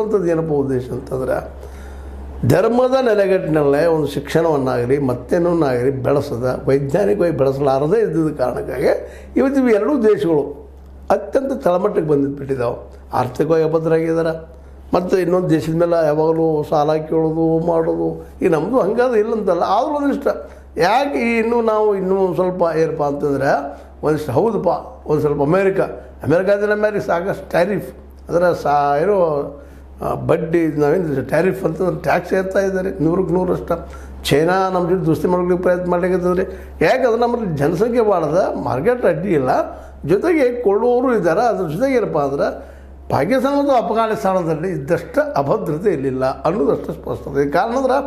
ಹೇಳುವಂಥದ್ದು ಏನಪ್ಪ ಉದ್ದೇಶ ಅಂತಂದ್ರೆ ಧರ್ಮದ ನೆಲೆಗಟ್ಟಿನಲ್ಲೇ ಒಂದು ಶಿಕ್ಷಣವನ್ನಾಗಲಿ ಮತ್ತೇನನ್ನಾಗಲಿ ಬೆಳೆಸದ ವೈಜ್ಞಾನಿಕವಾಗಿ ಬೆಳೆಸಲಾರದೇ ಇದ್ದ ಕಾರಣಕ್ಕಾಗಿ ಇವತ್ತು ಇವು ಎರಡೂ ದೇಶಗಳು ಅತ್ಯಂತ ತಳಮಟ್ಟಕ್ಕೆ ಬಂದುಬಿಟ್ಟಿದ್ದಾವೆ. ಆರ್ಥಿಕವಾಗಿ ಅಭದ್ರಾಗಿದ್ದಾರೆ. ಮತ್ತು ಇನ್ನೊಂದು ದೇಶದ ಮೇಲೆ ಯಾವಾಗಲೂ ಸಾಲ ಕೇಳೋದು ಮಾಡೋದು ಈಗ ನಮ್ಮದು ಹಂಗಾದ್ರೆ ಇಲ್ಲಂತಲ್ಲ. ಆದರೂ ಒಂದಿಷ್ಟ ಯಾಕೆ ನಾವು ಇನ್ನೂ ಸ್ವಲ್ಪ ಏನಪ್ಪ ಅಂತಂದರೆ ಒಂದಿಷ್ಟು ಹೌದಪ್ಪ ಒಂದು ಸ್ವಲ್ಪ ಅಮೇರಿಕಾದ ಮೇಲೆ ಸಾಕಷ್ಟು ಟ್ಯಾರಿಫ್ ಅದರ ಏನೋ ಬಡ್ಡಿ ನಾವೇನು ಟ್ಯಾರಿಫ್ ಅಂತಂದ್ರೆ ಟ್ಯಾಕ್ಸ್ ಏರ್ತಾ ಇದ್ದಾರೆ 100% ಚೈನಾ ನಮ್ಮ ಜೊತೆ ದೋಸ್ತಿ ಮಾಡ್ಲಿಕ್ಕೆ ಪ್ರಯತ್ನ ಮಾಡ್ಲಿಕ್ಕೆ ಯಾಕಂದ್ರೆ ನಮ್ಮಲ್ಲಿ ಜನಸಂಖ್ಯೆ ಬಾಳದ ಮಾರ್ಕೆಟ್ ಅಡ್ಡಿ ಇಲ್ಲ, ಜೊತೆಗೆ ಕೊಳ್ಳುವವರು ಇದ್ದಾರೆ. ಅದ್ರ ಜೊತೆಗೆ ಏನಪ್ಪ ಅಂದ್ರೆ ಪಾಕಿಸ್ತಾನ ಮತ್ತು ಅಫ್ಘಾನಿಸ್ತಾನದಲ್ಲಿ ಇದ್ದಷ್ಟು ಅಭದ್ರತೆ ಇರಲಿಲ್ಲ ಅನ್ನೋದಷ್ಟು ಸ್ಪಷ್ಟತೆ. ಕಾರಣ ಅಂದ್ರೆ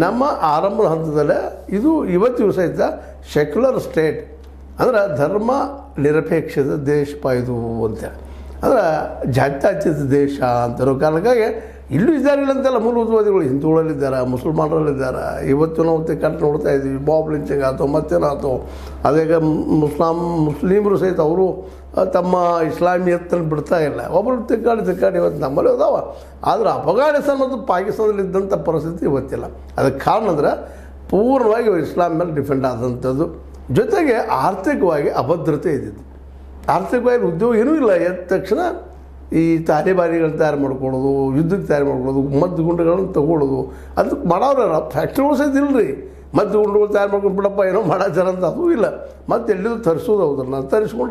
ನಮ್ಮ ಆರಂಭದ ಹಂತದಲ್ಲೇ ಇದು ಇವತ್ತಿಗೂ ಸಹಿತ ಸೆಕ್ಯುಲರ್ ಸ್ಟೇಟ್ ಅಂದ್ರೆ ಧರ್ಮ ನಿರಪೇಕ್ಷದ ದೇಶ ಇದು ಅಂತೇಳಿ ಅಂದ್ರೆ ಜಾತ್ಯತೀತ ದೇಶ ಅಂತಿರೋ ಕಾರಣಕ್ಕಾಗಿ ಇಲ್ಲೂ ಇದ್ದಾರಿಲ್ಲ ಅಂತೆಲ್ಲ ಮೂಲಭೂತವಾದಿಗಳು ಹಿಂದೂಗಳಲ್ಲಿದ್ದಾರೆ, ಮುಸಲ್ಮಾನರಲ್ಲಿದ್ದಾರೆ. ಇವತ್ತು ನಾವು ಕಂಡು ನೋಡ್ತಾ ಇದ್ದೀವಿ ಬಾಬ್ ಲಿಂಚಿಂಗ್ ಆಯ್ತು ಮತ್ತೇನಾಯ್ತು. ಅದೇ ಮುಸ್ಲಿಮರು ಸಹಿತ ಅವರು ತಮ್ಮ ಇಸ್ಲಾಮಿಯತ್ತನ್ನು ಬಿಡ್ತಾ ಇಲ್ಲ. ಒಬ್ಬರು ತಿಕ್ಕಾಡಿ ಇವತ್ತು ನಮ್ಮಲ್ಲಿ ಅದಾವ. ಆದರೆ ಅಫ್ಘಾನಿಸ್ತಾನ ಮತ್ತು ಪಾಕಿಸ್ತಾನದಲ್ಲಿದ್ದಂಥ ಪರಿಸ್ಥಿತಿ ಇವತ್ತಿಲ್ಲ. ಅದಕ್ಕೆ ಕಾರಣ ಅಂದ್ರೆ ಪೂರ್ಣವಾಗಿ ಇಸ್ಲಾಂ ಮೇಲೆ ಡಿಫೆಂಡ್ ಆದಂಥದ್ದು, ಜೊತೆಗೆ ಆರ್ಥಿಕವಾಗಿ ಅಭದ್ರತೆ ಇದ್ದಿದ್ದು. ಆರ್ಥಿಕವಾಗಿ ಉದ್ಯೋಗ ಏನೂ ಇಲ್ಲ. ಎದ್ದ ತಕ್ಷಣ ಈ ತಾಲಿಬಾನಿಗಳನ್ನ ತಯಾರು ಮಾಡ್ಕೊಳ್ಳೋದು, ಯುದ್ಧಕ್ಕೆ ತಯಾರು ಮಾಡ್ಕೊಳ್ಳೋದು, ಮದ್ದು ಗುಂಡುಗಳನ್ನು ತೊಗೊಳ್ಳೋದು, ಅದಕ್ಕೆ ಮಾಡೋರ ಫ್ಯಾಕ್ಟ್ರಿಗಳು ಸಹಿತ ಇಲ್ಲರಿ. ಮದ್ದು ಗುಂಡುಗಳು ತಯಾರು ಮಾಡ್ಕೊಂಡು ಬಿಡಪ್ಪ ಏನೋ ಮಾಡಾಚಾರ ಅಂತ ಅದೂ ಇಲ್ಲ. ಮತ್ತು ಎಲ್ಲಿದ್ದು ತರಿಸೋದು, ಅದನ್ನು ತರಿಸ್ಕೊಂಡು